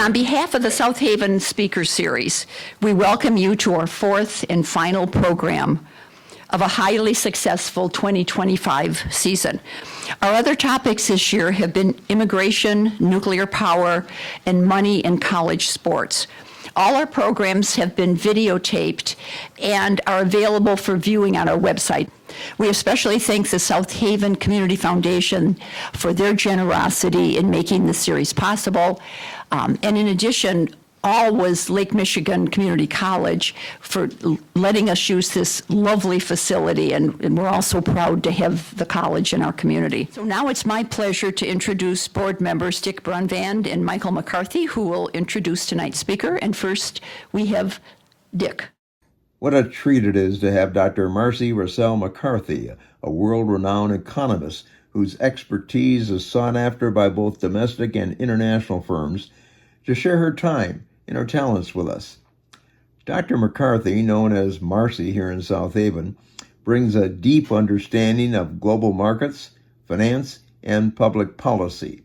On behalf of the South Haven Speaker Series, we welcome you to our fourth and final program of a highly successful 2025 season. Our other topics this year have been immigration, nuclear power, and money in college sports. All our programs have been videotaped and are available for viewing on our website. We especially thank the South Haven Community Foundation for their generosity in making this series possible. And in addition, all was Lake Michigan Community College for letting us use this lovely facility, and we're also proud to have the college in our community. So now it's my pleasure to introduce board members Dick Brunvand and Michael McCarthy, who will introduce tonight's speaker. And first, we have Dick. What a treat it is to have Dr. Marci Rossell-McCarthy, a world-renowned economist whose expertise is sought after by both domestic and international firms, to share her time and her talents with us. Dr. McCarthy, known as Marci here in South Haven, brings a deep understanding of global markets, finance, and public policy.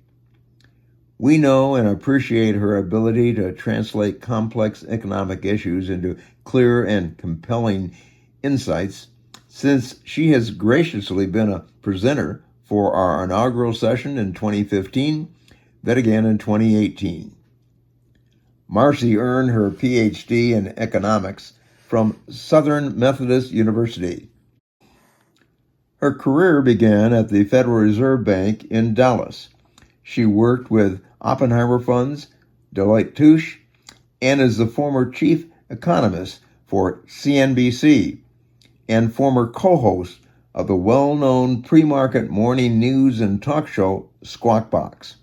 We know and appreciate her ability to translate complex economic issues into clear and compelling insights, since she has graciously been a presenter for our inaugural session in 2015, then again in 2018. Marci earned her PhD in economics from Southern Methodist University. Her career began at the Federal Reserve Bank in Dallas. She worked with Oppenheimer Funds, Deloitte Touche, and is the former Chief Economist for CNBC and former co-host of the well-known pre-market morning news and talk show Squawk Box.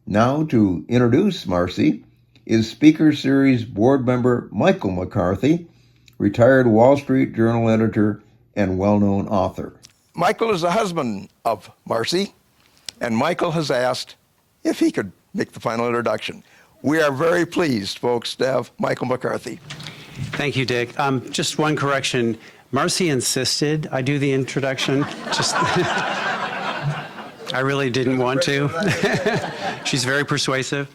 Now to introduce Marci is Speaker Series board member Michael McCarthy, retired Wall Street Journal editor and well-known author. Michael is the husband of Marci, and Michael has asked if he could make the final introduction. We are very pleased, folks, to have Michael McCarthy. Thank you, Dick. Just one correction. Marci insisted I do the introduction. I really didn't want to. She's very persuasive.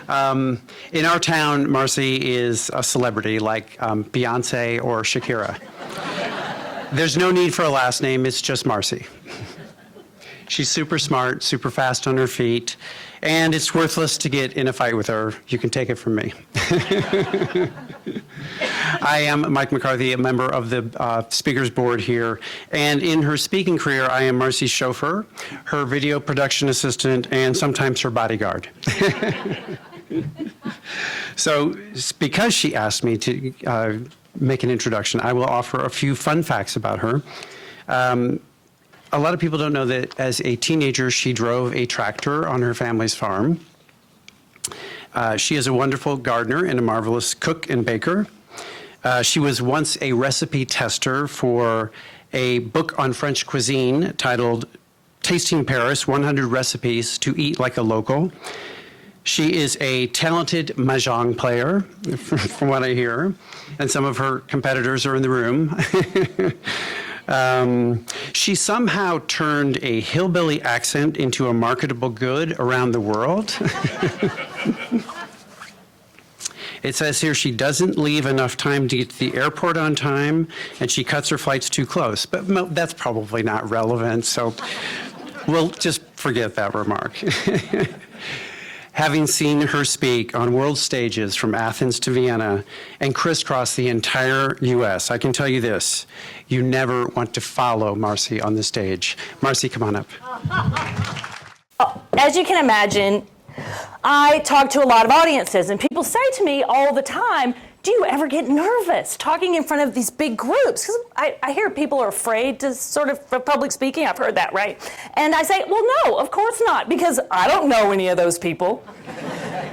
In our town, Marci is a celebrity like Beyonce or Shakira. There's no need for a last name, it's just Marci. She's super smart, super fast on her feet, and it's worthless to get in a fight with her. You can take it from me. I am Mike McCarthy, a member of the Speakers Board here, and in her speaking career, I am Marci's chauffeur, her video production assistant, and sometimes her bodyguard. So, because she asked me to make an introduction, I will offer a few fun facts about her. A lot of people don't know that as a teenager, she drove a tractor on her family's farm. She is a wonderful gardener and a marvelous cook and baker. She was once a recipe tester for a book on French cuisine titled Tasting Paris, 100 Recipes to Eat Like a Local. She is a talented mahjong player, from what I hear, and some of her competitors are in the room. She somehow turned a hillbilly accent into a marketable good around the world. It says here she doesn't leave enough time to get to the airport on time, and she cuts her flights too close. But that's probably not relevant, so we'll just forget that remark. Having seen her speak on world stages from Athens to Vienna and crisscross the entire U.S., I can tell you this, you never want to follow Marci on the stage. Marci, come on up. As you can imagine, I talk to a lot of audiences, and people say to me all the time, do you ever get nervous talking in front of these big groups? Because I hear people are afraid to sort of for public speaking. I've heard that, right? And I say, well, no, of course not, because I don't know any of those people.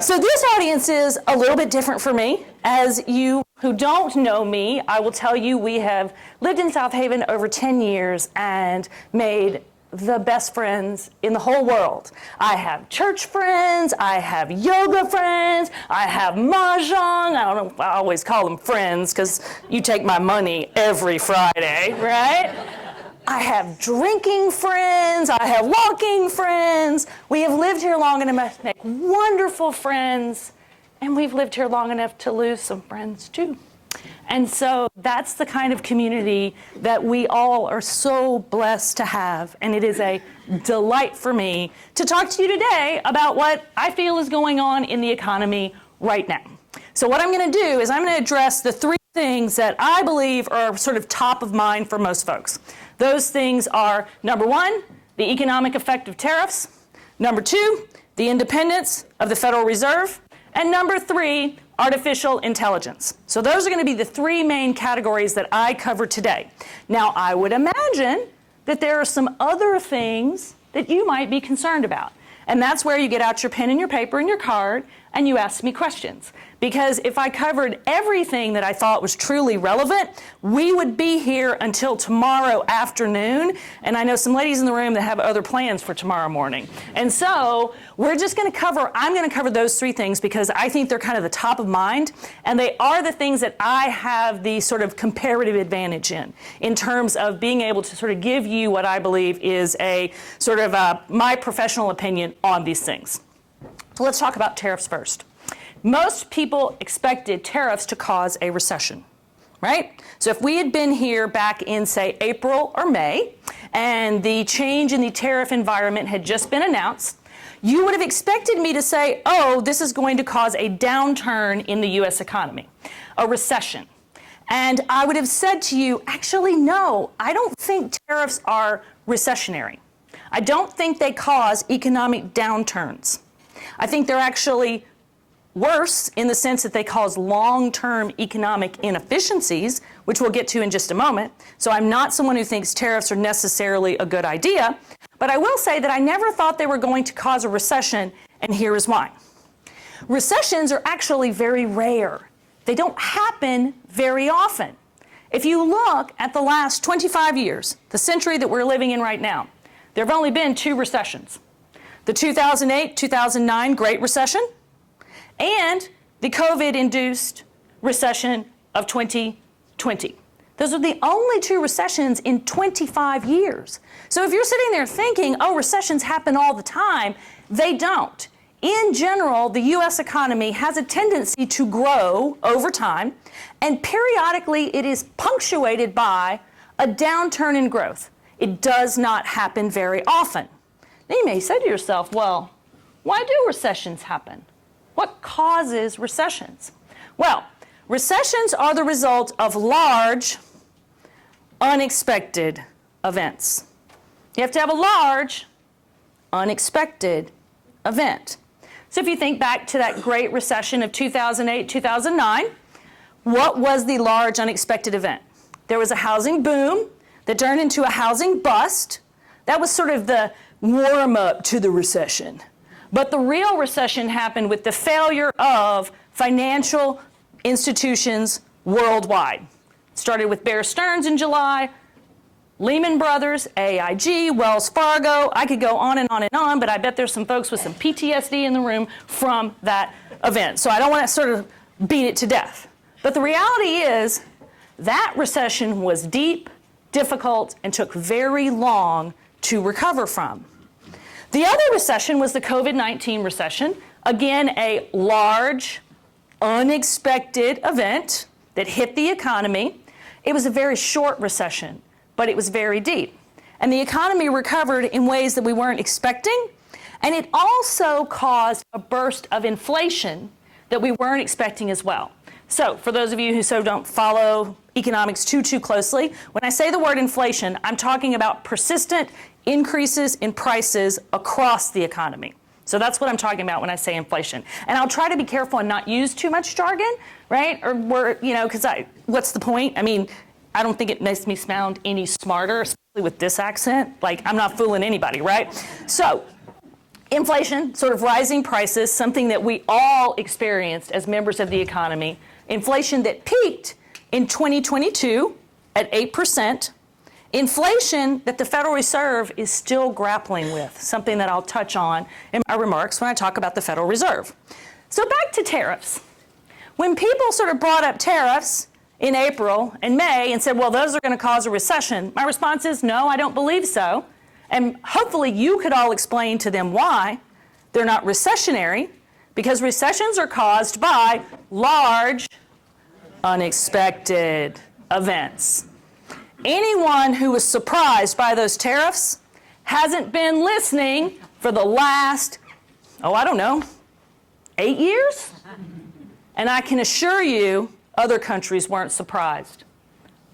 So this audience is a little bit different for me. As you who don't know me, I will tell you we have lived in South Haven over 10 years and made the best friends in the whole world. I have church friends, I have yoga friends, I have mahjong. I don't know, I always call them friends because you take my money every Friday, right? I have drinking friends, I have walking friends. We have lived here long enough to make wonderful friends And we've lived here long enough to lose some friends too. And so that's the kind of community that we all are so blessed to have. And it is a delight for me to talk to you today about what I feel is going on in the economy right now. So what I'm going to do is I'm going to address the three things that I believe are sort of top of mind for most folks. Those things are, number one, the economic effect of tariffs. Number two, the independence of the Federal Reserve. And number three, artificial intelligence. So those are going to be the three main categories that I cover today. Now, I would imagine that there are some other things that you might be concerned about. And that's where you get out your pen and your paper and your card and you ask me questions. Because if I covered everything that I thought was truly relevant, we would be here until tomorrow afternoon. And I know some ladies in the room that have other plans for tomorrow morning. And so I'm going to cover those three things because I think they're kind of the top of mind. And they are the things that I have the sort of comparative advantage in terms of being able to sort of give you what I believe is a sort of my professional opinion on these things. So let's talk about tariffs first. Most people expected tariffs to cause a recession, right? So if we had been here back in, say, April or May, and the change in the tariff environment had just been announced, you would have expected me to say, oh, this is going to cause a downturn in the U.S. economy, a recession. And I would have said to you, actually, no, I don't think tariffs are recessionary. I don't think they cause economic downturns. I think they're actually worse in the sense that they cause long-term economic inefficiencies, which we'll get to in just a moment. So I'm not someone who thinks tariffs are necessarily a good idea, but I will say that I never thought they were going to cause a recession, and here is why. Recessions are actually very rare. They don't happen very often. If you look at the last 25 years, the century that we're living in right now, there have only been two recessions. The 2008-2009 Great Recession, and the COVID-induced recession of 2020. Those are the only two recessions in 25 years. So if you're sitting there thinking, oh, recessions happen all the time, they don't. In general, the U.S. economy has a tendency to grow over time, and periodically it is punctuated by a downturn in growth. It does not happen very often. Now you may say to yourself, well, why do recessions happen? What causes recessions? Well, recessions are the result of large, unexpected events. You have to have a large, unexpected event. So if you think back to that Great Recession of 2008-2009, what was the large, unexpected event? There was a housing boom that turned into a housing bust. That was sort of the warm-up to the recession. But the real recession happened with the failure of financial institutions worldwide. It started with Bear Stearns in July, Lehman Brothers, AIG, Wells Fargo. I could go on and on and on, but I bet there's some folks with some PTSD in the room from that event. So I don't want to sort of beat it to death. But the reality is that recession was deep, difficult, and took very long to recover from. The other recession was the COVID-19 recession. Again, a large, unexpected event that hit the economy. It was a very short recession, but it was very deep. And the economy recovered in ways that we weren't expecting. And it also caused a burst of inflation that we weren't expecting as well. So for those of you who don't follow economics too closely, when I say the word inflation, I'm talking about persistent increases in prices across the economy. So that's what I'm talking about when I say inflation. And I'll try to be careful and not use too much jargon, right? Or because what's the point? I mean, I don't think it makes me sound any smarter, especially with this accent. Like, I'm not fooling anybody, right? So inflation, sort of rising prices, something that we all experienced as members of the economy. Inflation that peaked in 2022 at 8%. Inflation that the Federal Reserve is still grappling with, something that I'll touch on in my remarks when I talk about the Federal Reserve. So back to tariffs. When people sort of brought up tariffs in April and May and said, well, those are going to cause a recession, my response is, no, I don't believe so. And hopefully you could all explain to them why they're not recessionary, because recessions are caused by large, unexpected events. Anyone who was surprised by those tariffs hasn't been listening for the last, I don't know, 8 years? And I can assure you, other countries weren't surprised.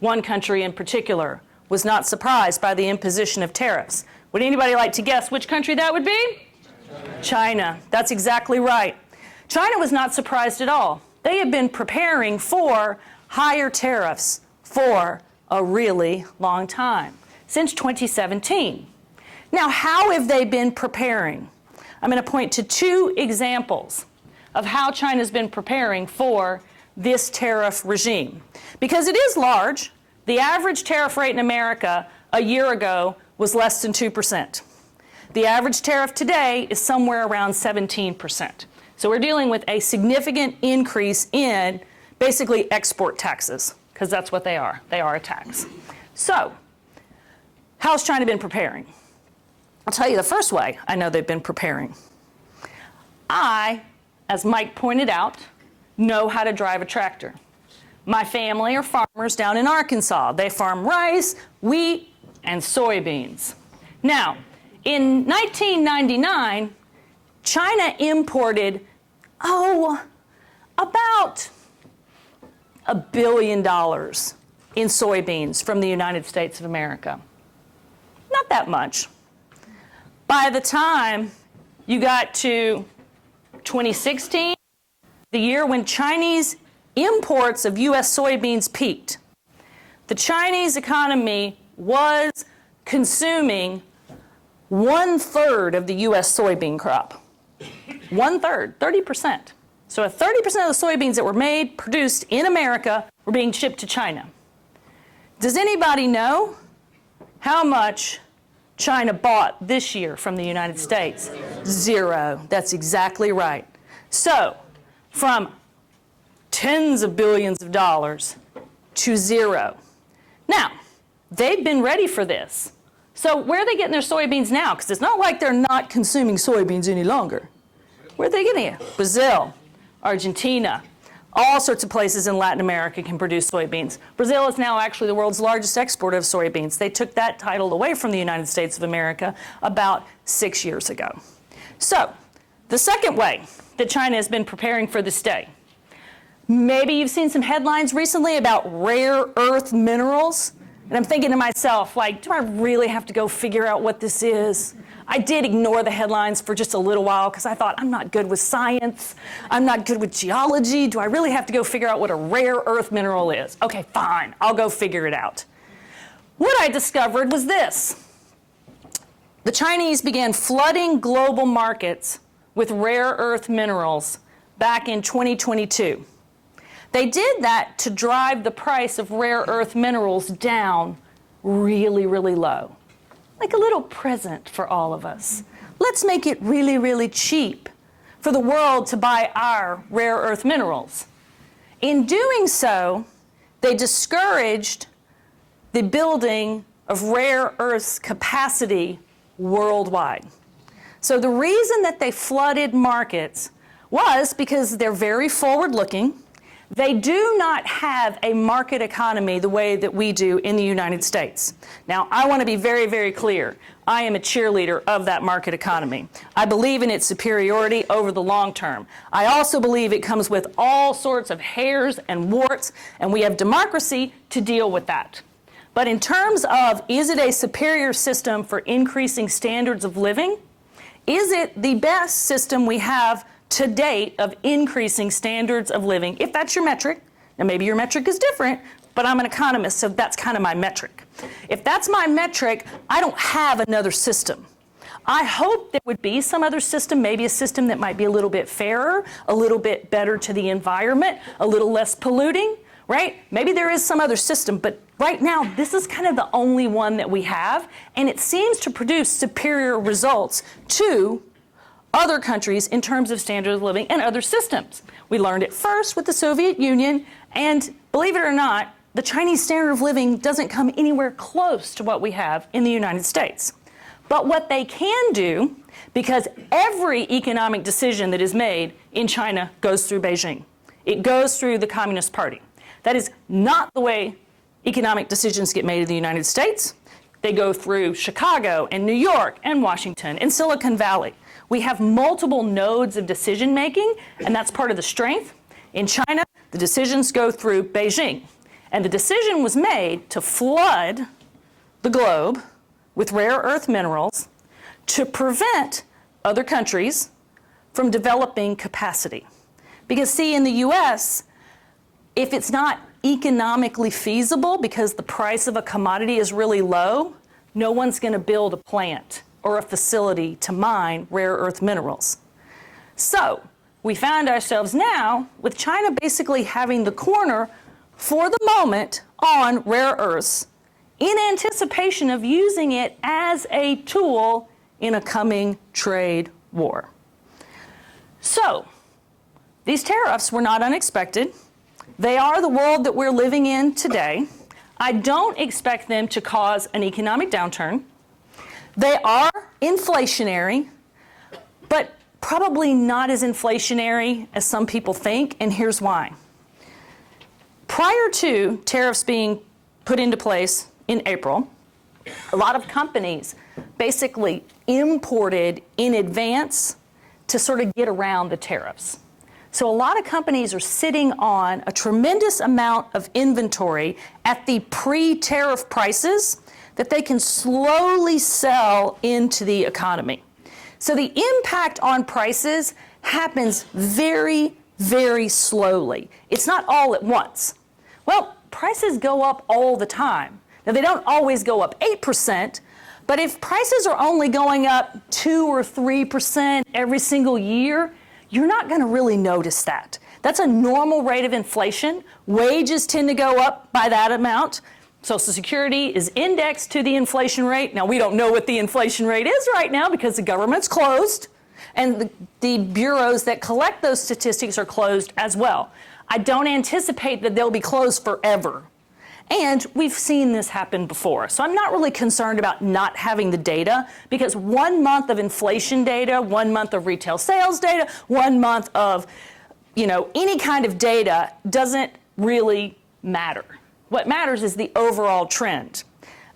One country in particular was not surprised by the imposition of tariffs. Would anybody like to guess which country that would be? China. That's exactly right. China was not surprised at all. They have been preparing for higher tariffs for a really long time, since 2017. Now, how have they been preparing? I'm going to point to 2 examples of how China's been preparing for this tariff regime. Because it is large. The average tariff rate in America a year ago was less than 2%. The average tariff today is somewhere around 17%. So we're dealing with a significant increase in basically export taxes, because that's what they are. They are a tax. So, how's China been preparing? I'll tell you the first way I know they've been preparing. I, as Mike pointed out, know how to drive a tractor. My family are farmers down in Arkansas. They farm rice, wheat, and soybeans. Now, in 1999, China imported, about $1 billion in soybeans from the United States of America. Not that much. By the time you got to 2016, the year when Chinese imports of U.S. soybeans peaked, the Chinese economy was consuming 1/3 of the U.S. soybean crop. 1/3, 30%. So 30% of the soybeans that were produced in America were being shipped to China. Does anybody know how much China bought this year from the United States? 0. That's exactly right. So, from tens of billions of dollars to 0. Now, they've been ready for this. So where are they getting their soybeans now? Because it's not like they're not consuming soybeans any longer. Where are they getting it? Brazil, Argentina, all sorts of places in Latin America can produce soybeans. Brazil is now actually the world's largest exporter of soybeans. They took that title away from the United States of America about 6 years ago. So, the second way that China has been preparing for this day. Maybe you've seen some headlines recently about rare earth minerals. And I'm thinking to myself, do I really have to go figure out what this is? I did ignore the headlines for just a little while because I thought, I'm not good with science. I'm not good with geology. Do I really have to go figure out what a rare earth mineral is? Okay, fine. I'll go figure it out. What I discovered was this. The Chinese began flooding global markets with rare earth minerals back in 2022. They did that to drive the price of rare earth minerals down really, really low. Like a little present for all of us. Let's make it really, really cheap for the world to buy our rare earth minerals. In doing so, they discouraged the building of rare earths capacity worldwide. So the reason that they flooded markets was because they're very forward-looking. They do not have a market economy the way that we do in the United States. Now, I want to be very, very clear. I am a cheerleader of that market economy. I believe in its superiority over the long term. I also believe it comes with all sorts of hairs and warts, and we have democracy to deal with that. But in terms of, is it a superior system for increasing standards of living? Is it the best system we have to date of increasing standards of living, if that's your metric? Now maybe your metric is different, but I'm an economist, so that's kind of my metric. If that's my metric, I don't have another system. I hope there would be some other system, maybe a system that might be a little bit fairer, a little bit better to the environment, a little less polluting, right? Maybe there is some other system, but right now, this is kind of the only one that we have, and it seems to produce superior results to other countries in terms of standard of living and other systems. We learned it first with the Soviet Union, and believe it or not, the Chinese standard of living doesn't come anywhere close to what we have in the United States. But what they can do, because every economic decision that is made in China goes through Beijing. It goes through the Communist Party. That is not the way economic decisions get made in the United States. They go through Chicago and New York and Washington and Silicon Valley. We have multiple nodes of decision making, and that's part of the strength. In China, the decisions go through Beijing. And the decision was made to flood the globe with rare earth minerals to prevent other countries from developing capacity. Because see, in the US, if it's not economically feasible because the price of a commodity is really low, no one's going to build a plant or a facility to mine rare earth minerals. So we found ourselves now with China basically having the corner for the moment on rare earths in anticipation of using it as a tool in a coming trade war. So these tariffs were not unexpected. They are the world that we're living in today. I don't expect them to cause an economic downturn. They are inflationary, but probably not as inflationary as some people think, and here's why. Prior to tariffs being put into place in April, a lot of companies basically imported in advance to sort of get around the tariffs. So a lot of companies are sitting on a tremendous amount of inventory at the pre-tariff prices that they can slowly sell into the economy. So the impact on prices happens very, very slowly. It's not all at once. Well, prices go up all the time. Now, they don't always go up 8%, but if prices are only going up 2 or 3% every single year, you're not going to really notice that. That's a normal rate of inflation. Wages tend to go up by that amount. Social Security is indexed to the inflation rate. Now, we don't know what the inflation rate is right now because the government's closed, and the bureaus that collect those statistics are closed as well. I don't anticipate that they'll be closed forever. And we've seen this happen before. So I'm not really concerned about not having the data, because 1 month of inflation data, 1 month of retail sales data, 1 month of, any kind of data doesn't really matter. What matters is the overall trend.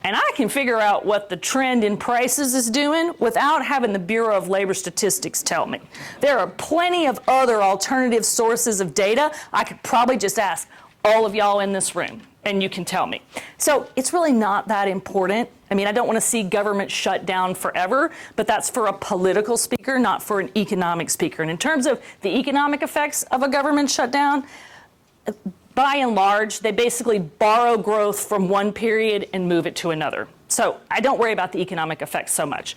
And I can figure out what the trend in prices is doing without having the Bureau of Labor Statistics tell me. There are plenty of other alternative sources of data. I could probably just ask all of y'all in this room, and you can tell me. So it's really not that important. I mean, I don't want to see government shut down forever, but that's for a political speaker, not for an economic speaker. And in terms of the economic effects of a government shutdown, by and large, they basically borrow growth from one period and move it to another. So I don't worry about the economic effects so much.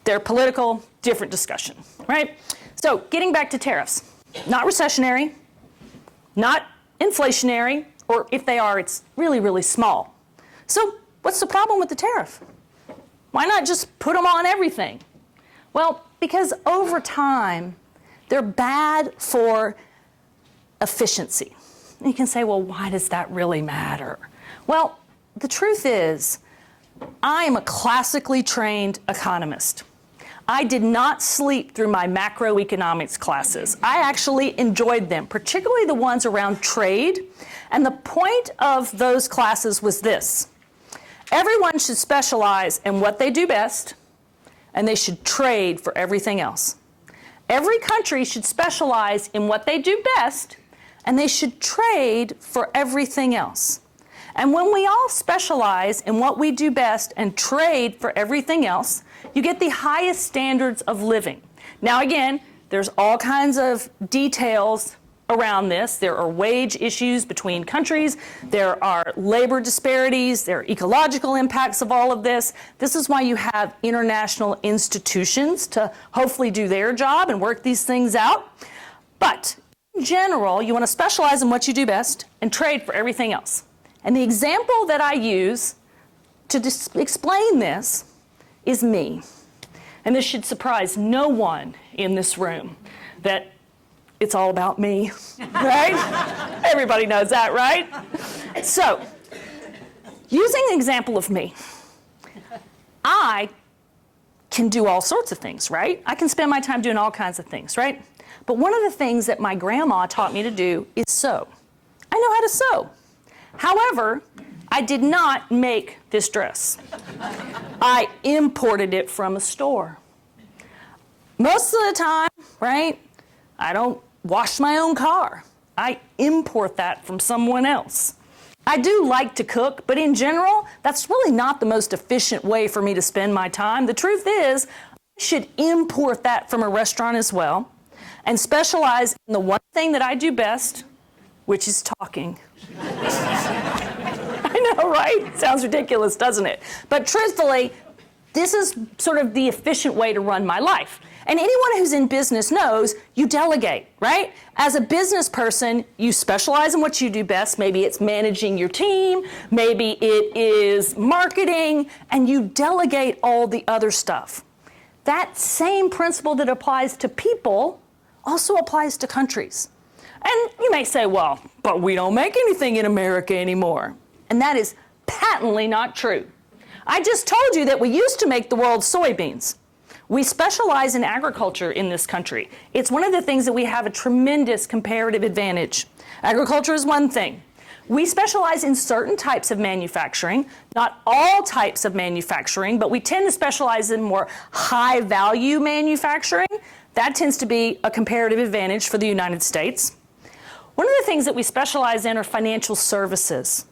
They're political, different discussion, right? So getting back to tariffs, not recessionary, not inflationary, or if they are, it's really, really small. So what's the problem with the tariff? Why not just put them on everything? Well, because over time, they're bad for efficiency. And you can say, well, why does that really matter? Well, the truth is, I am a classically trained economist. I did not sleep through my macroeconomics classes. I actually enjoyed them, particularly the ones around trade. And the point of those classes was this: everyone should specialize in what they do best, and they should trade for everything else. Every country should specialize in what they do best, and they should trade for everything else. And when we all specialize in what we do best and trade for everything else, you get the highest standards of living. Now again, there's all kinds of details around this. There are wage issues between countries. There are labor disparities. There are ecological impacts of all of this. This is why you have international institutions to hopefully do their job and work these things out. But in general, you want to specialize in what you do best and trade for everything else. And the example that I use to explain this is me. And this should surprise no one in this room that it's all about me, right? Everybody knows that, right? So, using an example of me, I can do all sorts of things, right? I can spend my time doing all kinds of things, right? But one of the things that my grandma taught me to do is sew. I know how to sew. However, I did not make this dress. I imported it from a store. Most of the time, right, I don't wash my own car. I import that from someone else. I do like to cook, but in general, that's really not the most efficient way for me to spend my time. The truth is, I should import that from a restaurant as well and specialize in the one thing that I do best, which is talking. I know, right? Sounds ridiculous, doesn't it? But truthfully, this is sort of the efficient way to run my life. And anyone who's in business knows you delegate, right? As a business person, you specialize in what you do best. Maybe it's managing your team, maybe it is marketing, and you delegate all the other stuff. That same principle that applies to people also applies to countries. And you may say, well, but we don't make anything in America anymore. And that is patently not true. I just told you that we used to make the world's soybeans. We specialize in agriculture in this country. It's one of the things that we have a tremendous comparative advantage. Agriculture is one thing. We specialize in certain types of manufacturing, not all types of manufacturing, but we tend to specialize in more high-value manufacturing. That tends to be a comparative advantage for the United States. One of the things that we specialize in are financial services.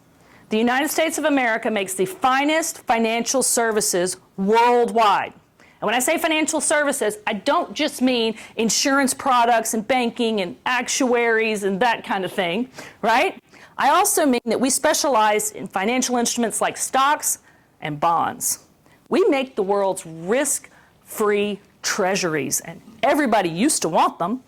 The United States of America makes the finest financial services worldwide. And when I say financial services, I don't just mean insurance products and banking and actuaries and that kind of thing, right? I also mean that we specialize in financial instruments like stocks and bonds. We make the world's risk-free treasuries, and everybody used to want them.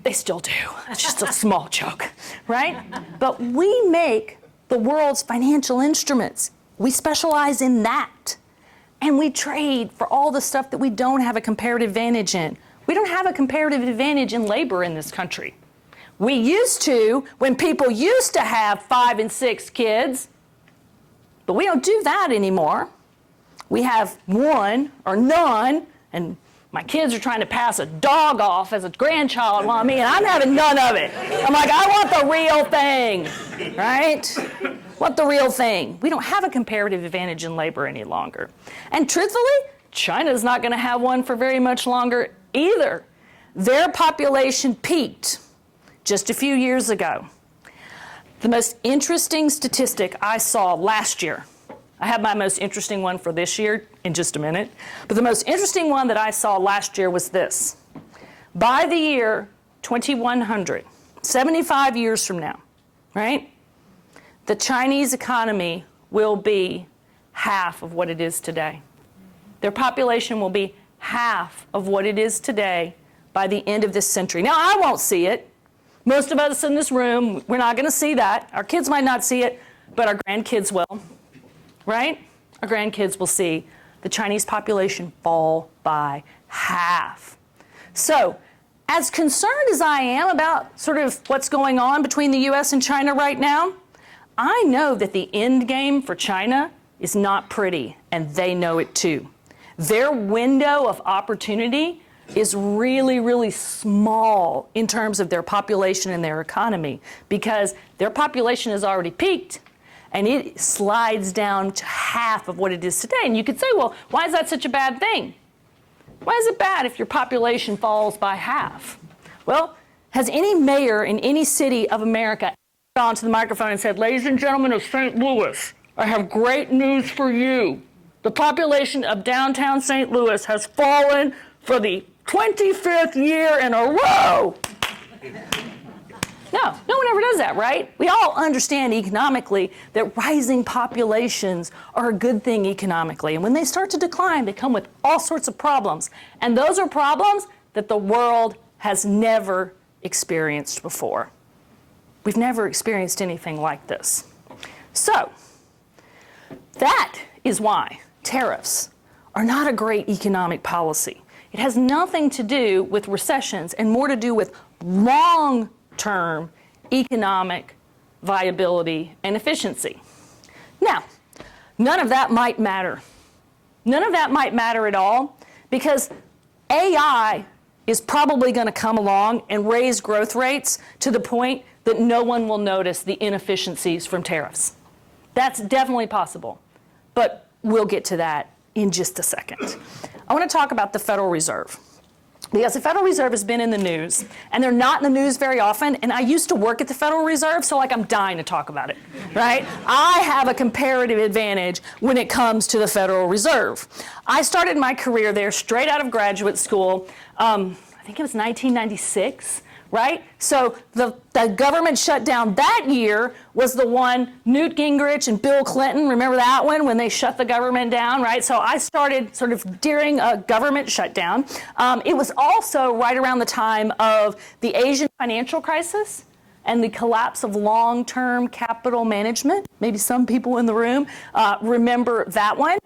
They still do. That's just a small joke, right? But we make the world's financial instruments. We specialize in that. And we trade for all the stuff that we don't have a comparative advantage in. We don't have a comparative advantage in labor in this country. We used to, when people used to have 5 and 6 kids, but we don't do that anymore. We have 1 or none, and my kids are trying to pass a dog off as a grandchild on me, and I'm having none of it. I'm like, I want the real thing, right? Want the real thing. We don't have a comparative advantage in labor any longer. And truthfully, China's not going to have one for very much longer either. Their population peaked just a few years ago. The most interesting statistic I saw last year, I have my most interesting one for this year in just a minute, but the most interesting one that I saw last year was this. By the year 2100, 75 years from now, right, the Chinese economy will be half of what it is today. Their population will be half of what it is today by the end of this century. Now, I won't see it. Most of us in this room, we're not going to see that. Our kids might not see it, but our grandkids will. Right? Our grandkids will see the Chinese population fall by half. So, as concerned as I am about sort of what's going on between the U.S. and China right now, I know that the end game for China is not pretty, and they know it too. Their window of opportunity is really, really small in terms of their population and their economy, because their population has already peaked, and it slides down to half of what it is today. And you could say, well, why is that such a bad thing? Why is it bad if your population falls by half? Well, has any mayor in any city of America gone to the microphone and said, ladies and gentlemen of St. Louis, I have great news for you. The population of downtown St. Louis has fallen for the 25th year in a row. No one ever does that, right? We all understand economically that rising populations are a good thing economically. And when they start to decline, they come with all sorts of problems. And those are problems that the world has never experienced before. We've never experienced anything like this. So, that is why tariffs are not a great economic policy. It has nothing to do with recessions and more to do with long-term economic viability and efficiency. Now, none of that might matter. None of that might matter at all because AI is probably going to come along and raise growth rates to the point that no one will notice the inefficiencies from tariffs. That's definitely possible, but we'll get to that in just a second. I want to talk about the Federal Reserve. Because the Federal Reserve has been in the news, and they're not in the news very often, and I used to work at the Federal Reserve, so I'm dying to talk about it, right? I have a comparative advantage when it comes to the Federal Reserve. I started my career there straight out of graduate school, I think it was 1996, right? So the government shutdown that year was the one Newt Gingrich and Bill Clinton, remember that one when they shut the government down, right? So I started sort of during a government shutdown. It was also right around the time of the Asian financial crisis and the collapse of long-term capital management. Maybe some people in the room remember that one.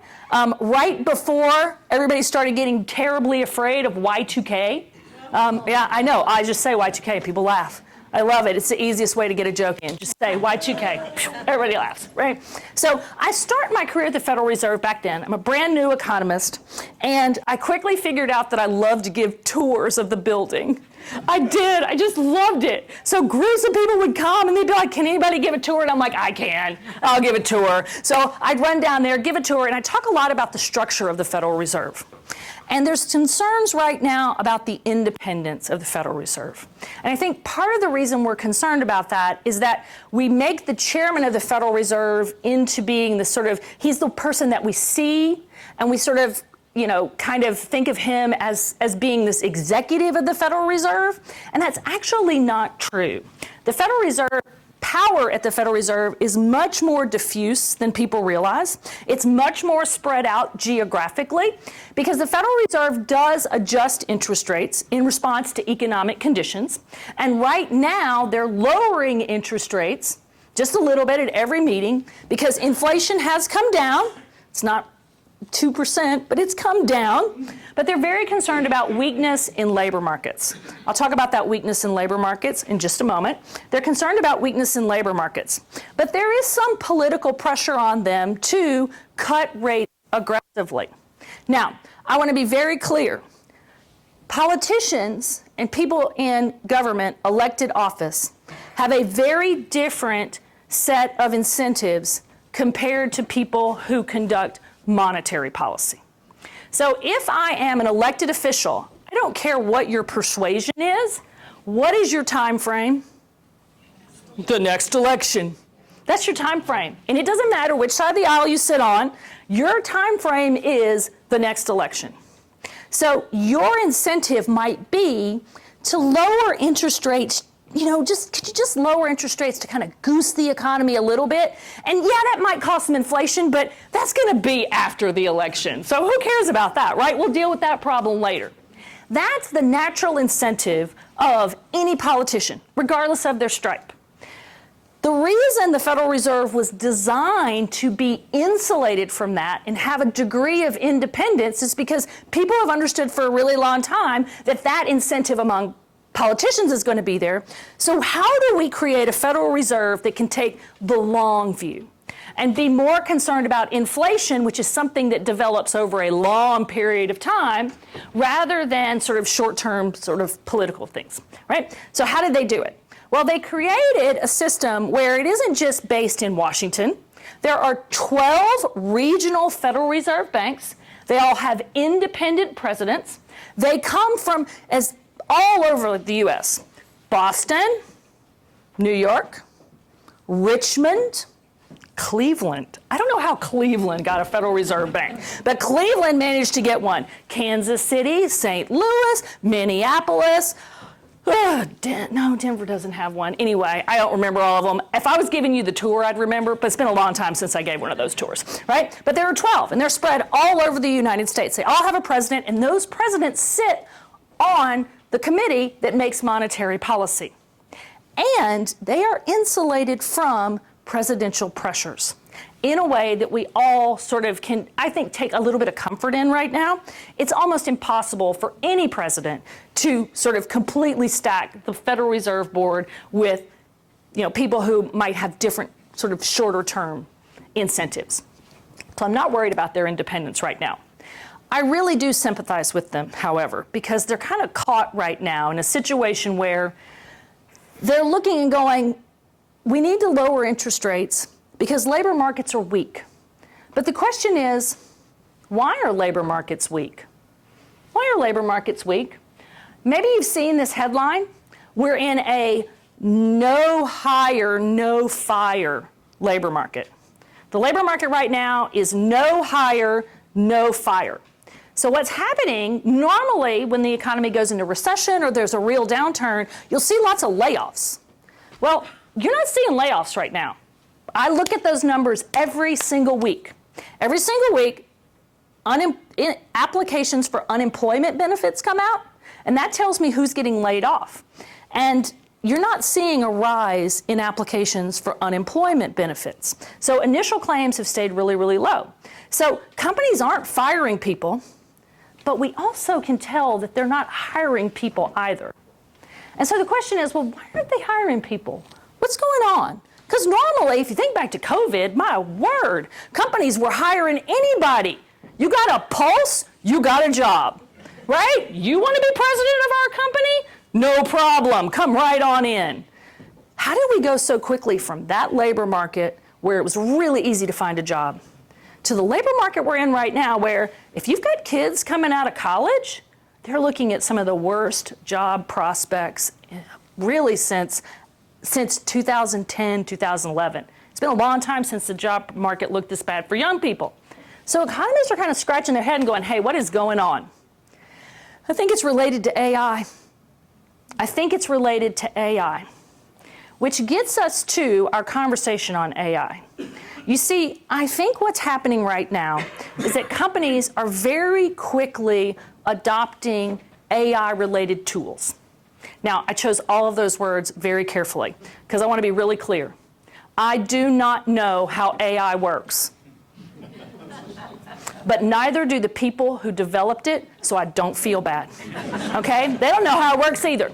Right before everybody started getting terribly afraid of Y2K. Yeah, I know. I just say Y2K. People laugh. I love it. It's the easiest way to get a joke in. Just say Y2K. Everybody laughs, right? So I start my career at the Federal Reserve back then. I'm a brand new economist, and I quickly figured out that I loved to give tours of the building. I did. I just loved it. So groups of people would come, and they'd be like, can anybody give a tour? And I'm like, I can. I'll give a tour. So I'd run down there, give a tour, and I talk a lot about the structure of the Federal Reserve. And there's concerns right now about the independence of the Federal Reserve. And I think part of the reason we're concerned about that is that we make the chairman of the Federal Reserve into being the sort of, he's the person that we see, and we sort of, you know, kind of think of him as being this executive of the Federal Reserve. And that's actually not true. The Federal Reserve power at the Federal Reserve is much more diffuse than people realize. It's much more spread out geographically because the Federal Reserve does adjust interest rates in response to economic conditions. And right now, they're lowering interest rates just a little bit at every meeting because inflation has come down. It's not 2%, but it's come down. But they're very concerned about weakness in labor markets. I'll talk about that weakness in labor markets in just a moment. They're concerned about weakness in labor markets. But there is some political pressure on them to cut rates aggressively. Now, I want to be very clear. Politicians and people in government, elected office, have a very different set of incentives compared to people who conduct monetary policy. So if I am an elected official, I don't care what your persuasion is. What is your time frame? The next election. That's your time frame. And it doesn't matter which side of the aisle you sit on, your time frame is the next election. So your incentive might be to lower interest rates. You know, could you just lower interest rates to kind of goose the economy a little bit? And yeah, that might cause some inflation, but that's going to be after the election. So who cares about that, right? We'll deal with that problem later. That's the natural incentive of any politician, regardless of their stripe. The reason the Federal Reserve was designed to be insulated from that and have a degree of independence is because people have understood for a really long time that that incentive among politicians is going to be there. So how do we create a Federal Reserve that can take the long view and be more concerned about inflation, which is something that develops over a long period of time, rather than sort of short-term sort of political things, right? So how did they do it? Well, they created a system where it isn't just based in Washington. There are 12 regional Federal Reserve banks. They all have independent presidents. They come from all over the U.S. Boston, New York, Richmond, Cleveland. I don't know how Cleveland got a Federal Reserve Bank, but Cleveland managed to get one. Kansas City, St. Louis, Minneapolis. No, Denver doesn't have one. Anyway, I don't remember all of them. If I was giving you the tour, I'd remember, but it's been a long time since I gave one of those tours, right? But there are 12, and they're spread all over the United States. They all have a president, and those presidents sit on the committee that makes monetary policy. And they are insulated from presidential pressures in a way that we all sort of can, I think, take a little bit of comfort in right now. It's almost impossible for any president to sort of completely stack the Federal Reserve Board with, you know, people who might have different sort of shorter term incentives. So I'm not worried about their independence right now. I really do sympathize with them, however, because they're kind of caught right now in a situation where they're looking and going, we need to lower interest rates because labor markets are weak. But the question is, why are labor markets weak? Why are labor markets weak? Maybe you've seen this headline. We're in a no hire, no fire labor market. The labor market right now is no hire, no fire. So what's happening, normally when the economy goes into recession or there's a real downturn, you'll see lots of layoffs. Well, you're not seeing layoffs right now. I look at those numbers every single week. Every single week, applications for unemployment benefits come out, and that tells me who's getting laid off. And you're not seeing a rise in applications for unemployment benefits. So initial claims have stayed really, really low. So companies aren't firing people, but we also can tell that they're not hiring people either. And so the question is, well, why aren't they hiring people? What's going on? Because normally, if you think back to COVID, my word, companies were hiring anybody. You got a pulse, you got a job, right? You want to be president of our company? No problem, come right on in. How did we go so quickly from that labor market where it was really easy to find a job to the labor market we're in right now where if you've got kids coming out of college, they're looking at some of the worst job prospects really since 2010, 2011. It's been a long time since the job market looked this bad for young people. So economists are kind of scratching their head and going, hey, what is going on? I think it's related to AI. I think it's related to AI, which gets us to our conversation on AI. You see, I think what's happening right now is that companies are very quickly adopting AI-related tools. Now, I chose all of those words very carefully because I want to be really clear. I do not know how AI works, but neither do the people who developed it, so I don't feel bad, okay? They don't know how it works either.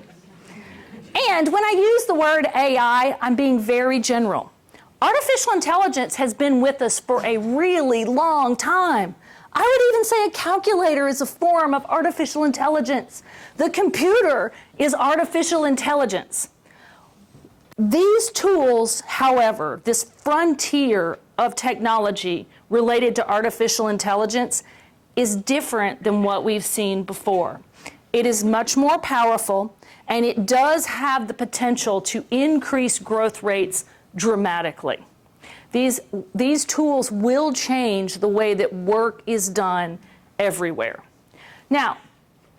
And when I use the word AI, I'm being very general. Artificial intelligence has been with us for a really long time. I would even say a calculator is a form of artificial intelligence. The computer is artificial intelligence. These tools, however, this frontier of technology related to artificial intelligence is different than what we've seen before. It is much more powerful, and it does have the potential to increase growth rates dramatically. These tools will change the way that work is done everywhere. Now,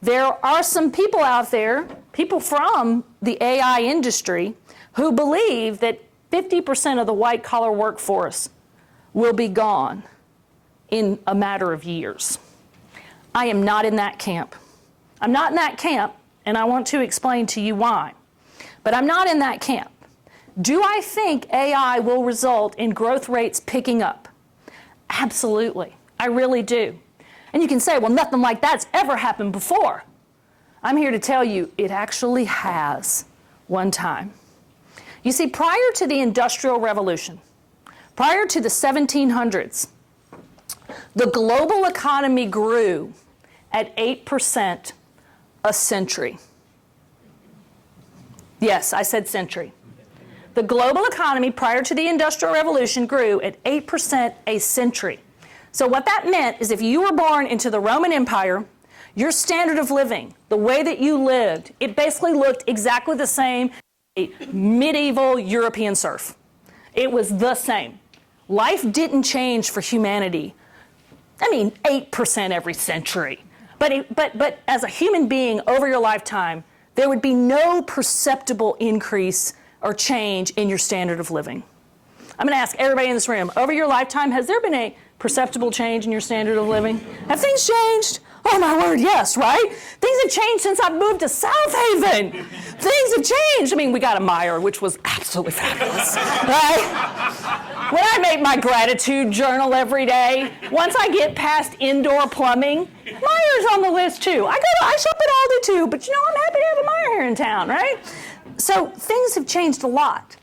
there are some people out there, people from the AI industry, who believe that 50% of the white-collar workforce will be gone in a matter of years. I am not in that camp. I'm not in that camp, and I want to explain to you why. But I'm not in that camp. Do I think AI will result in growth rates picking up? Absolutely. I really do. And you can say, well, nothing like that's ever happened before. I'm here to tell you it actually has one time. You see, prior to the Industrial Revolution, prior to the 1700s, the global economy grew at 8% a century. Yes, I said century. The global economy prior to the Industrial Revolution grew at 8% a century. So what that meant is if you were born into the Roman Empire, your standard of living, the way that you lived, it basically looked exactly the same as a medieval European serf. It was the same. Life didn't change for humanity. 8% every century. But as a human being over your lifetime, there would be no perceptible increase or change in your standard of living. I'm going to ask everybody in this room, over your lifetime, has there been a perceptible change in your standard of living? Have things changed? Oh my word, yes, right? Things have changed since I moved to South Haven. Things have changed. We got a Meijer, which was absolutely fabulous, right? When I make my gratitude journal every day, once I get past indoor plumbing, Meijer's on the list too. I shop at Aldi too, but I'm happy to have a Meijer here in town, right? So things have changed a lot.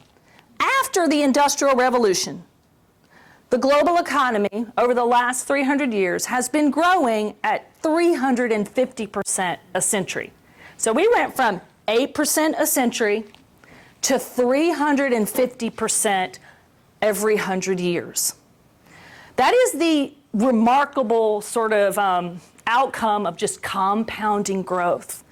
After the Industrial Revolution, the global economy over the last 300 years has been growing at 350% a century. So we went from 8% a century to 350% every 100 years. That is the remarkable sort of outcome of just compounding growth.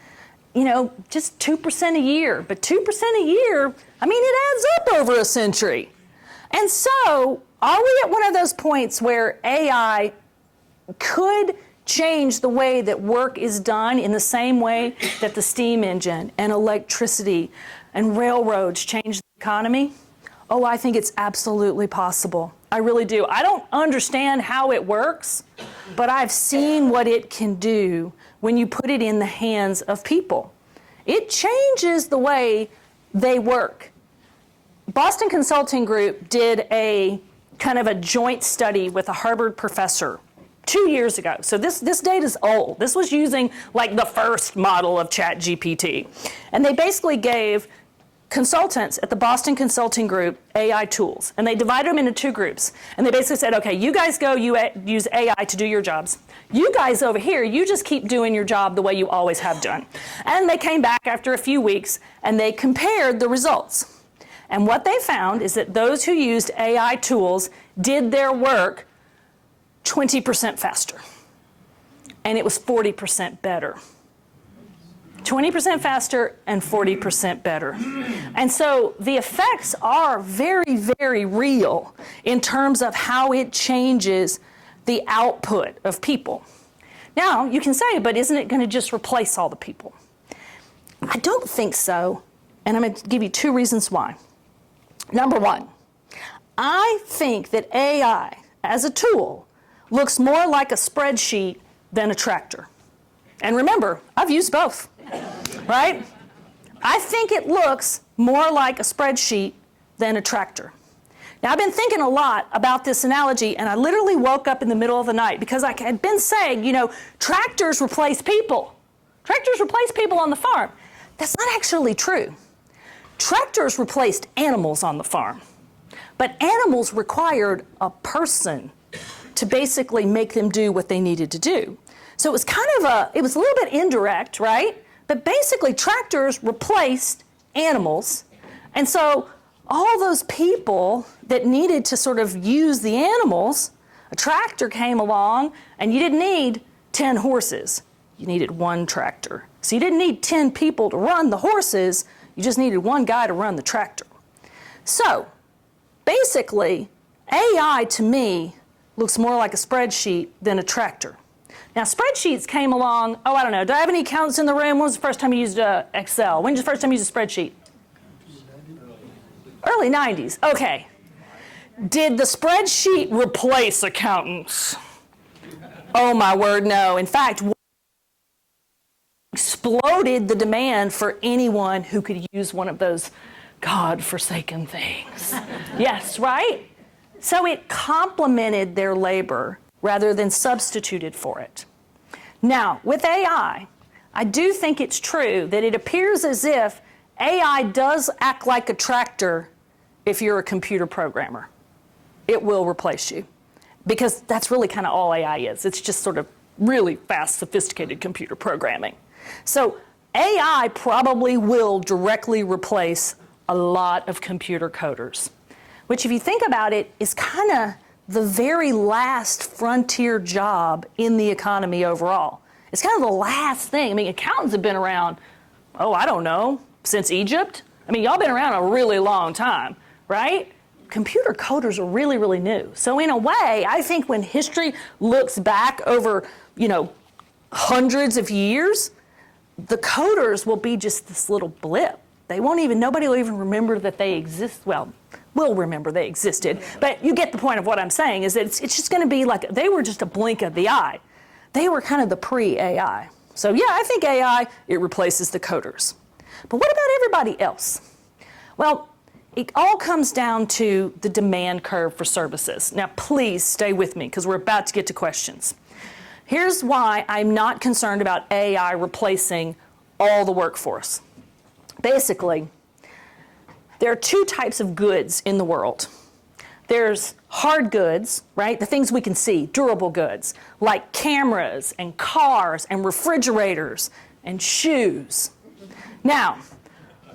You know, just 2% a year, but 2% a year, I mean, it adds up over a century. And so, are we at one of those points where AI could change the way that work is done in the same way that the steam engine and electricity and railroads changed the economy? Oh, I think it's absolutely possible. I really do. I don't understand how it works, but I've seen what it can do when you put it in the hands of people. It changes the way they work. Boston Consulting Group did a kind of a joint study with a Harvard professor 2 years ago. So this data is old. This was using like the first model of ChatGPT. And they basically gave consultants at the Boston Consulting Group AI tools. And they divided them into two groups. And they basically said, okay, you guys go use AI to do your jobs. You guys over here, you just keep doing your job the way you always have done. And they came back after a few weeks and they compared the results. And what they found is that those who used AI tools did their work 20% faster. And it was 40% better. 20% faster and 40% better. And so the effects are very, very real in terms of how it changes the output of people. Now, you can say, but isn't it going to just replace all the people? I don't think so, and I'm going to give you two reasons why. Number one, I think that AI as a tool looks more like a spreadsheet than a tractor. And remember, I've used both, right? I think it looks more like a spreadsheet than a tractor. Now, I've been thinking a lot about this analogy, and I literally woke up in the middle of the night because I had been saying, you know, tractors replace people. Tractors replace people on the farm. That's not actually true. Tractors replaced animals on the farm, but animals required a person to basically make them do what they needed to do. So it was it was a little bit indirect, right? But basically tractors replaced animals. And so all those people that needed to sort of use the animals, a tractor came along and you didn't need 10 horses. You needed one tractor. So you didn't need 10 people to run the horses. You just needed one guy to run the tractor. So basically, AI to me looks more like a spreadsheet than a tractor. Now, spreadsheets came along, oh, I don't know. Do I have any accountants in the room? When was the first time you used Excel? When was the first time you used a spreadsheet? Early 90s. Okay. Did the spreadsheet replace accountants? Oh, my word, no. In fact, exploded the demand for anyone who could use one of those God-forsaken things. Yes, right? So it complemented their labor rather than substituted for it. Now, with AI, I do think it's true that it appears as if AI does act like a tractor if you're a computer programmer. It will replace you, because that's really kind of all AI is. It's just sort of really fast, sophisticated computer programming. So AI probably will directly replace a lot of computer coders, which if you think about it is kind of the very last frontier job in the economy overall. It's kind of the last thing. I mean, accountants have been around, oh, I don't know, since Egypt. I mean, y'all been around a really long time, right? Computer coders are really, really new. So in a way, I think when history looks back over, you know, hundreds of years, the coders will be just this little blip. Nobody will even remember that they exist. Well, we'll remember they existed. But you get the point of what I'm saying, is that it's just going to be like, they were just a blink of the eye. They were kind of the pre-AI. So yeah, I think AI, it replaces the coders. But what about everybody else? Well, it all comes down to the demand curve for services. Now, please stay with me, because we're about to get to questions. Here's why I'm not concerned about AI replacing all the workforce. Basically, there are two types of goods in the world. There's hard goods, right? The things we can see, durable goods, like cameras and cars and refrigerators and shoes. Now,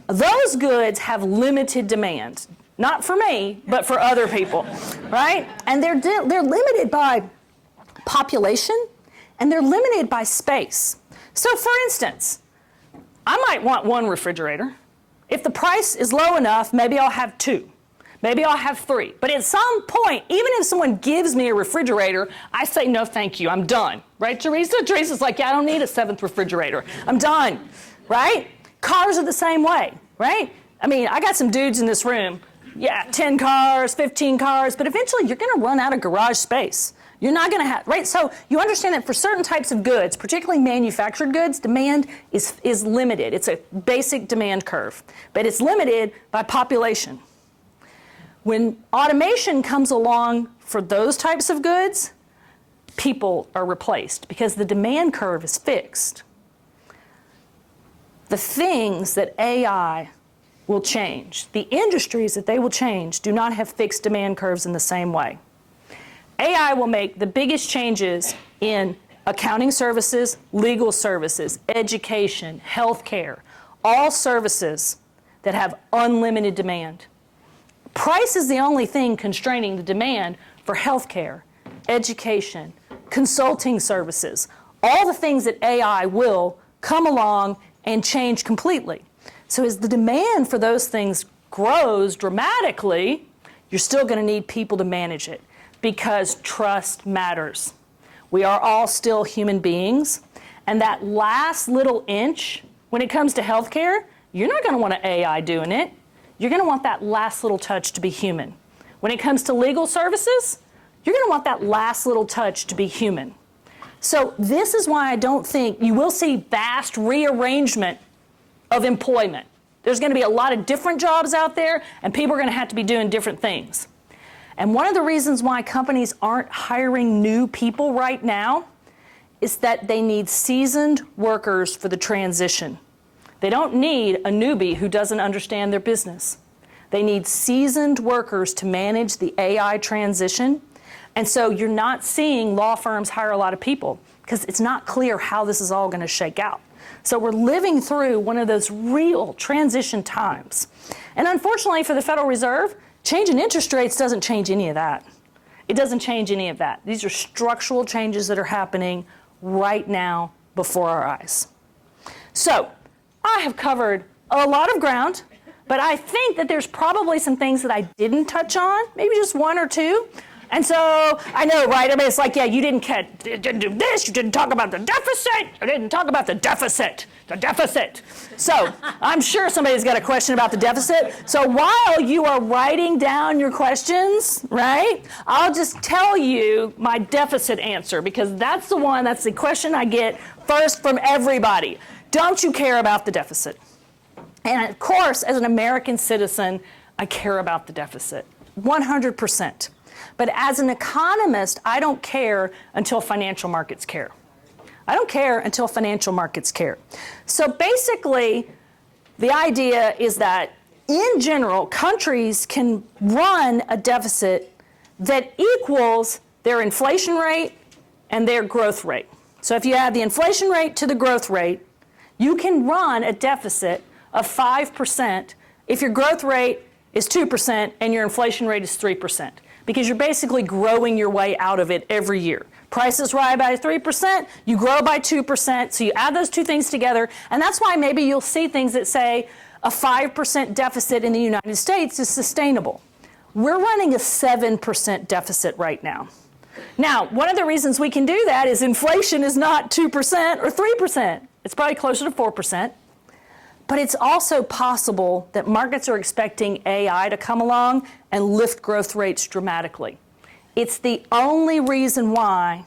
those goods have limited demand. Not for me, but for other people, right? And they're limited by population, and they're limited by space. So for instance, I might want one refrigerator. If the price is low enough, maybe I'll have two. Maybe I'll have three. But at some point, even if someone gives me a refrigerator, I say, no, thank you, I'm done. Right, Teresa? Teresa's like, yeah, I don't need a seventh refrigerator. I'm done, right? Cars are the same way, right? I mean, I got some dudes in this room, yeah, 10 cars, 15 cars, but eventually you're gonna run out of garage space. You're not gonna have, right? So you understand that for certain types of goods, particularly manufactured goods, demand is limited. It's a basic demand curve, but it's limited by population. When automation comes along for those types of goods, people are replaced because the demand curve is fixed. The things that AI will change, the industries that they will change, do not have fixed demand curves in the same way. AI will make the biggest changes in accounting services, legal services, education, healthcare, all services that have unlimited demand. Price is the only thing constraining the demand for healthcare, education, consulting services, all the things that AI will come along and change completely. So as the demand for those things grows dramatically, you're still going to need people to manage it because trust matters. We are all still human beings, and that last little inch, when it comes to healthcare, you're not going to want an AI doing it. You're going to want that last little touch to be human. When it comes to legal services, you're going to want that last little touch to be human. So this is why I don't think you will see vast rearrangement of employment. There's going to be a lot of different jobs out there, and people are going to have to be doing different things. And one of the reasons why companies aren't hiring new people right now is that they need seasoned workers for the transition. They don't need a newbie who doesn't understand their business. They need seasoned workers to manage the AI transition. And so you're not seeing law firms hire a lot of people because it's not clear how this is all going to shake out. So we're living through one of those real transition times. And unfortunately for the Federal Reserve, changing interest rates doesn't change any of that. It doesn't change any of that. These are structural changes that are happening right now before our eyes. So I have covered a lot of ground, but I think that there's probably some things that I didn't touch on, maybe just one or two. And so I know, right? I mean, it's like, yeah, you didn't do this, you didn't talk about the deficit, you didn't talk about the deficit. So I'm sure somebody's got a question about the deficit. So while you are writing down your questions, right, I'll just tell you my deficit answer because that's the question I get first from everybody. Don't you care about the deficit? And of course, as an American citizen, I care about the deficit, 100%. But as an economist, I don't care until financial markets care. I don't care until financial markets care. So basically, the idea is that in general, countries can run a deficit that equals their inflation rate and their growth rate. So if you add the inflation rate to the growth rate, you can run a deficit of 5% if your growth rate is 2% and your inflation rate is 3%. Because you're basically growing your way out of it every year. Prices rise by 3%, you grow by 2%, so you add those two things together, and that's why maybe you'll see things that say a 5% deficit in the United States is sustainable. We're running a 7% deficit right now. Now, one of the reasons we can do that is inflation is not 2% or 3%. It's probably closer to 4%. But it's also possible that markets are expecting AI to come along and lift growth rates dramatically. It's the only reason why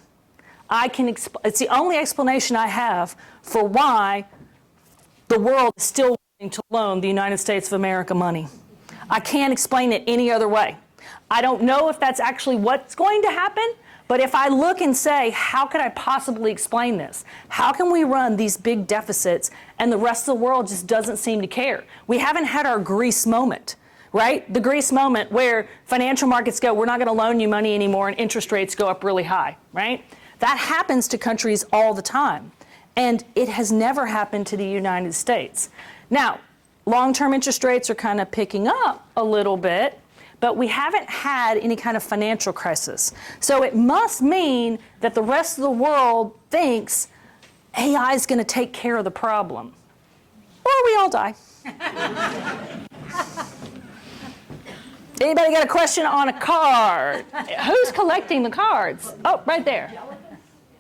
it's the only explanation I have for why the world is still willing to loan the United States of America money. I can't explain it any other way. I don't know if that's actually what's going to happen, but if I look and say, how could I possibly explain this? How can we run these big deficits and the rest of the world just doesn't seem to care? We haven't had our Greece moment. right? The Greece moment where financial markets go, we're not going to loan you money anymore, and interest rates go up really high, right? That happens to countries all the time. And it has never happened to the United States. Now, long-term interest rates are kind of picking up a little bit, but we haven't had any kind of financial crisis. So it must mean that the rest of the world thinks AI is going to take care of the problem. Or we all die. Anybody got a question on a card? Who's collecting the cards? Oh, right there.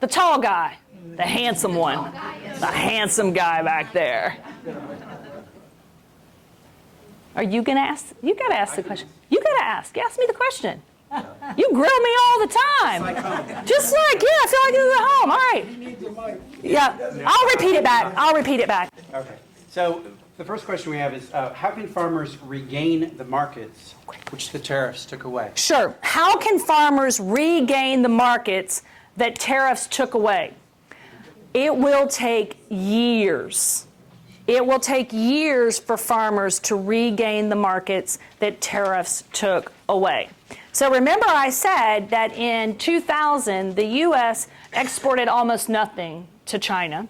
The tall guy. The handsome one. The handsome guy back there. Are you going to ask? You got to ask the question. You got to ask. Ask me the question. You grill me all the time. Just like, yeah, I feel like this is at home. All right. Yeah, I'll repeat it back. I'll repeat it back. Okay. So the first question we have is, how can farmers regain the markets which the tariffs took away? Sure. How can farmers regain the markets that tariffs took away? It will take years. It will take years for farmers to regain the markets that tariffs took away. So remember I said that in 2000, the U.S. exported almost nothing to China.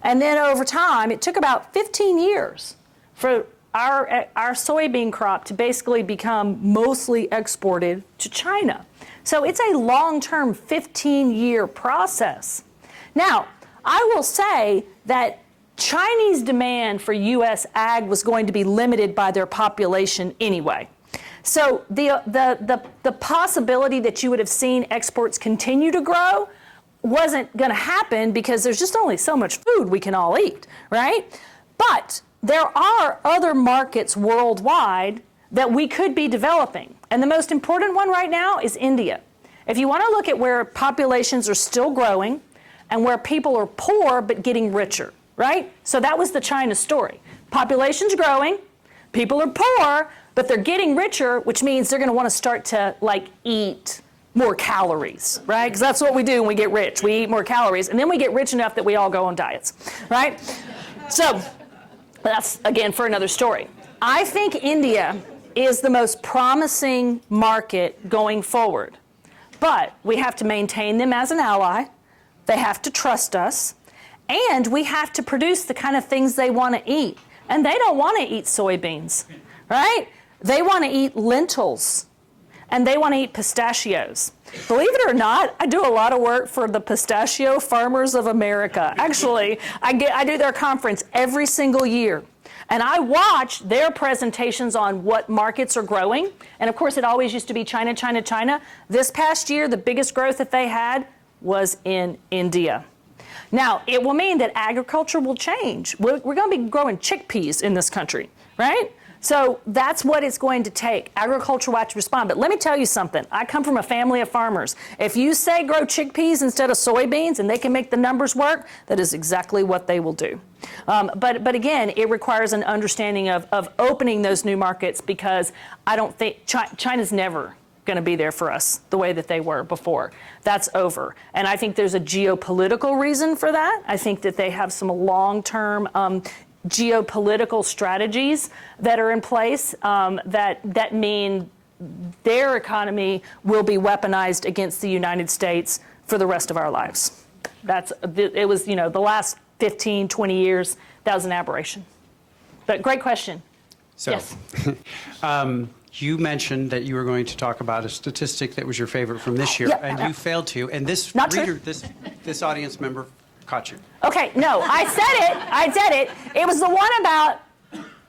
And then over time, it took about 15 years for our soybean crop to basically become mostly exported to China. So it's a long-term 15-year process. Now, I will say that Chinese demand for U.S. ag was going to be limited by their population anyway. So the possibility that you would have seen exports continue to grow wasn't going to happen because there's just only so much food we can all eat, right? But there are other markets worldwide that we could be developing. And the most important one right now is India. If you want to look at where populations are still growing and where people are poor but getting richer, right? So that was the China story. Population's growing, people are poor, but they're getting richer, which means they're going to want to start to eat more calories, right? Because that's what we do when we get rich. We eat more calories, and then we get rich enough that we all go on diets, right? So that's, again, for another story. I think India is the most promising market going forward, but we have to maintain them as an ally. They have to trust us. And we have to produce the kind of things they want to eat. And they don't want to eat soybeans, right? They want to eat lentils. And they want to eat pistachios. Believe it or not, I do a lot of work for the Pistachio Farmers of America. Actually, I do their conference every single year. And I watch their presentations on what markets are growing. And of course, it always used to be China, China, China. This past year, the biggest growth that they had was in India. Now, it will mean that agriculture will change. We're going to be growing chickpeas in this country, right? So that's what it's going to take. Agriculture will have to respond. But let me tell you something. I come from a family of farmers. If you say grow chickpeas instead of soybeans and they can make the numbers work, that is exactly what they will do. But again, it requires an understanding of opening those new markets because I don't think China's never going to be there for us the way that they were before. That's over. And I think there's a geopolitical reason for that. I think that they have some long-term geopolitical strategies that are in place that mean their economy will be weaponized against the United States for the rest of our lives. It was, the last 15, 20 years, that was an aberration. But great question. So, yes. You mentioned that you were going to talk about a statistic that was your favorite from this year, and you failed to. And this reader, this audience member caught you. Okay, no, I said it. It was the one about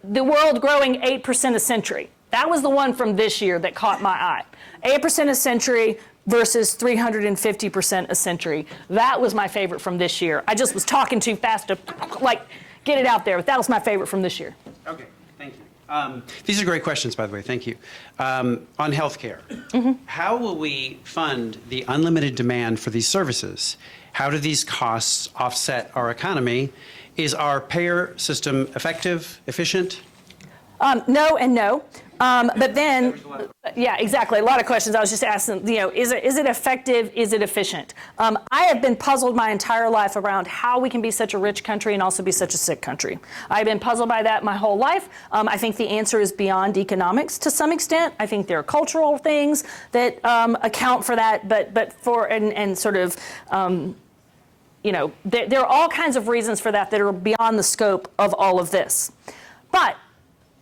the world growing 8% a century. That was the one from this year that caught my eye. 8% a century versus 350% a century. That was my favorite from this year. I just was talking too fast to get it out there, but that was my favorite from this year. Okay. These are great questions, by the way. Thank you. On healthcare, how will we fund the unlimited demand for these services? How do these costs offset our economy? Is our payer system effective, efficient? No and no. But then, yeah, exactly. A lot of questions. I was just asking, is it effective? Is it efficient? I have been puzzled my entire life around how we can be such a rich country and also be such a sick country. I've been puzzled by that my whole life. I think the answer is beyond economics to some extent. I think there are cultural things that account for that, but for and sort of. There are all kinds of reasons for that are beyond the scope of all of this. But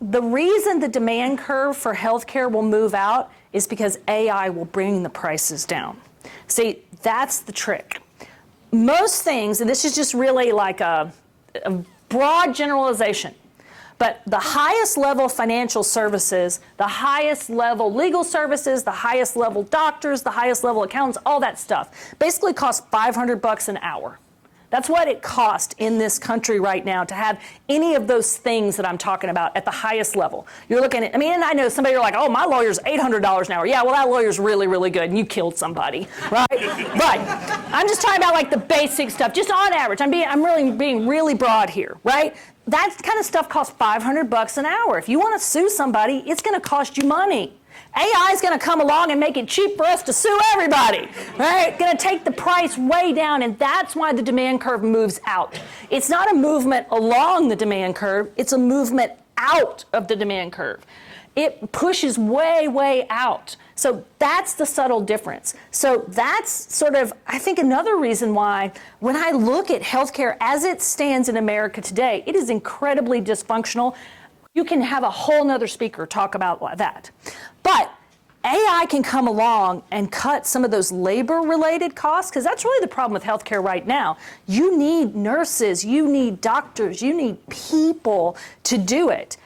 the reason the demand curve for healthcare will move out is because AI will bring the prices down. See, that's the trick. Most things, and this is just really like a broad generalization, but the highest level financial services, the highest level legal services, the highest level doctors, the highest level accountants, all that stuff basically costs $500 an hour. That's what it costs in this country right now to have any of those things that I'm talking about at the highest level. You're looking at, and I know somebody, you're like, oh, my lawyer's $800 an hour. Yeah, well, that lawyer's really, really good, and you killed somebody, right? But I'm just talking about like the basic stuff, just on average. I'm really being really broad here, right? That kind of stuff costs $500 an hour. If you want to sue somebody, it's going to cost you money. AI is going to come along and make it cheap for us to sue everybody, right? Going to take the price way down, and that's why the demand curve moves out. It's not a movement along the demand curve. It's a movement out of the demand curve. It pushes way, way out. So that's the subtle difference. So that's sort of, I think, another reason why when I look at healthcare as it stands in America today, it is incredibly dysfunctional. You can have a whole nother speaker talk about that. But AI can come along and cut some of those labor-related costs, because that's really the problem with healthcare right now. You need nurses, you need doctors, you need people to do it.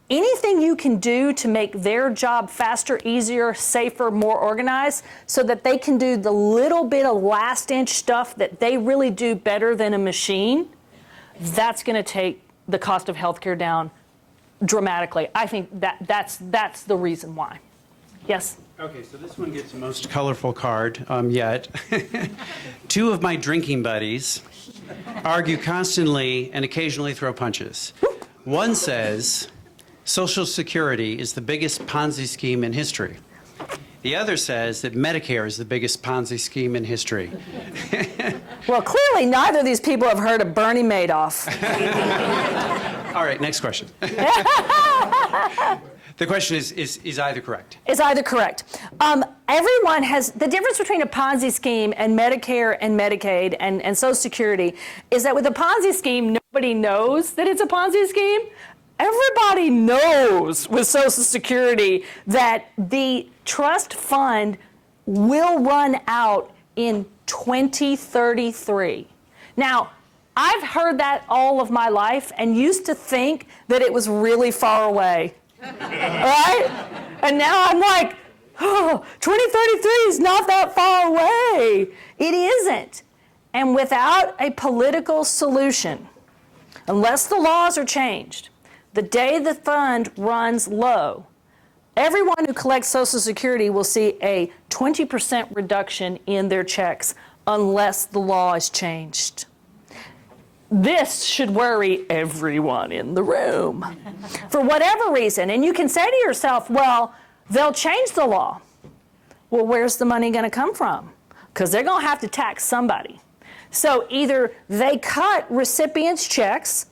Anything you can do to make their job faster, easier, safer, more organized, so that they can do the little bit of last-inch stuff that they really do better than a machine, that's going to take the cost of healthcare down dramatically. I think that's the reason why. Yes? Okay, so this one gets the most colorful card yet. Two of my drinking buddies argue constantly and occasionally throw punches. One says Social Security is the biggest Ponzi scheme in history. The other says that Medicare is the biggest Ponzi scheme in history. Well, clearly neither of these people have heard of Bernie Madoff. All right, next question. The question is either correct? Is either correct. Everyone has, the difference between a Ponzi scheme and Medicare and Medicaid and Social Security is that with a Ponzi scheme, nobody knows that it's a Ponzi scheme. Everybody knows with Social Security that the trust fund will run out in 2033. Now, I've heard that all of my life and used to think that it was really far away. Right? And now I'm like, oh, 2033 is not that far away. It isn't. And without a political solution, unless the laws are changed, the day the fund runs low, everyone who collects Social Security will see a 20% reduction in their checks unless the law is changed. This should worry everyone in the room for whatever reason. And you can say to yourself, well, they'll change the law. Well, where's the money going to come from? Because they're going to have to tax somebody. So either they cut recipients' checks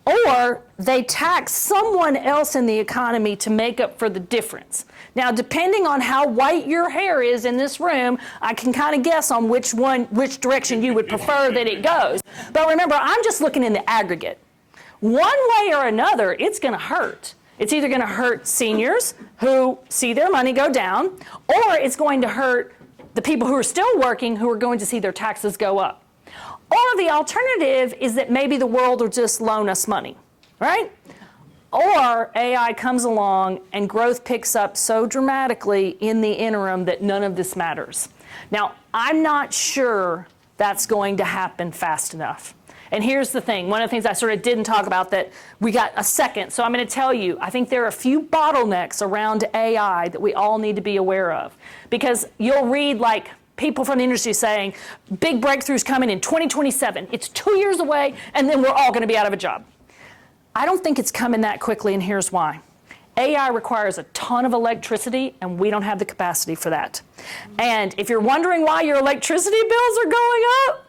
or they tax someone else in the economy to make up for the difference. Now, depending on how white your hair is in this room, I can kind of guess on which direction you would prefer that it goes. But remember, I'm just looking in the aggregate. One way or another, it's going to hurt. It's either going to hurt seniors who see their money go down, or it's going to hurt the people who are still working who are going to see their taxes go up. Or the alternative is that maybe the world will just loan us money, right? Or AI comes along and growth picks up so dramatically in the interim that none of this matters. Now, I'm not sure that's going to happen fast enough. And here's the thing. One of the things I sort of didn't talk about that we got a second, so I'm going to tell you, I think there are a few bottlenecks around AI that we all need to be aware of. Because you'll read like people from the industry saying, big breakthroughs coming in 2027. It's 2 years away, and then we're all going to be out of a job. I don't think it's coming that quickly, and here's why. AI requires a ton of electricity, and we don't have the capacity for that. And if you're wondering why your electricity bills are going up,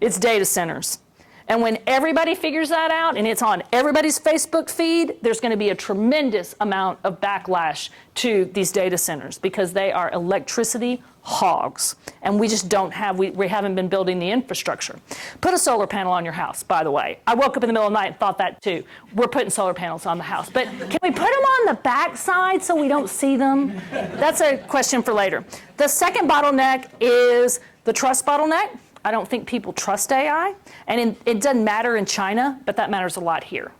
it's data centers. And when everybody figures that out and it's on everybody's Facebook feed, there's going to be a tremendous amount of backlash to these data centers because they are electricity hogs. And we just don't have, we haven't been building the infrastructure. Put a solar panel on your house, by the way. I woke up in the middle of the night and thought that too. We're putting solar panels on the house. But can we put them on the back side so we don't see them? That's a question for later. The second bottleneck is the trust bottleneck. I don't think people trust AI, and it doesn't matter in China, but that matters a lot here.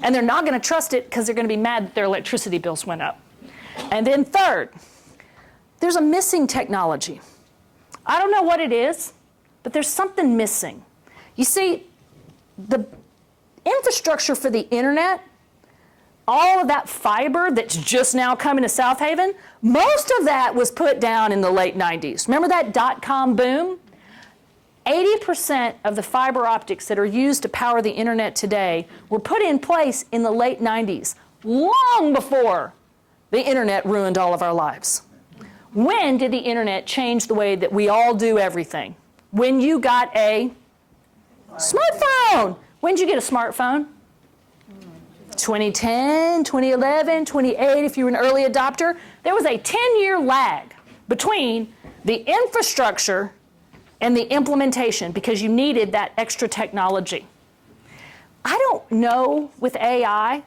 And they're not going to trust it because they're going to be mad that their electricity bills went up. And then third, there's a missing technology. I don't know what it is, but there's something missing. You see, the infrastructure for the internet, all of that fiber that's just now coming to South Haven, most of that was put down in the late 90s. Remember that dot-com boom? 80% of the fiber optics that are used to power the internet today were put in place in the late 90s, long before the internet ruined all of our lives. When did the internet change the way that we all do everything? When you got a smartphone. When did you get a smartphone? 2010, 2011, 2008, if you were an early adopter. There was a 10-year lag between the infrastructure and the implementation because you needed that extra technology. I don't know with AI,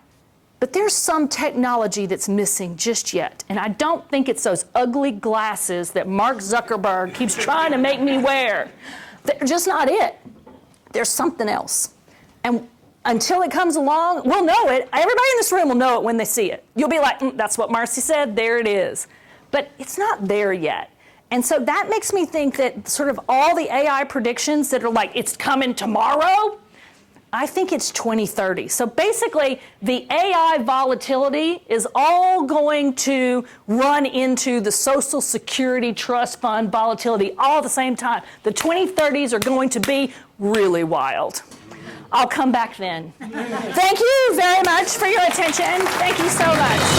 but there's some technology that's missing just yet. And I don't think it's those ugly glasses that Mark Zuckerberg keeps trying to make me wear. They're just not it. There's something else. And until it comes along, we'll know it. Everybody in this room will know it when they see it. You'll be like, that's what Marci said, there it is. But it's not there yet. And so that makes me think that sort of all the AI predictions that are like, it's coming tomorrow, I think it's 2030. So basically, the AI volatility is all going to run into the Social Security Trust Fund volatility all at the same time. The 2030s are going to be really wild. I'll come back then. Thank you very much for your attention. Thank you so much.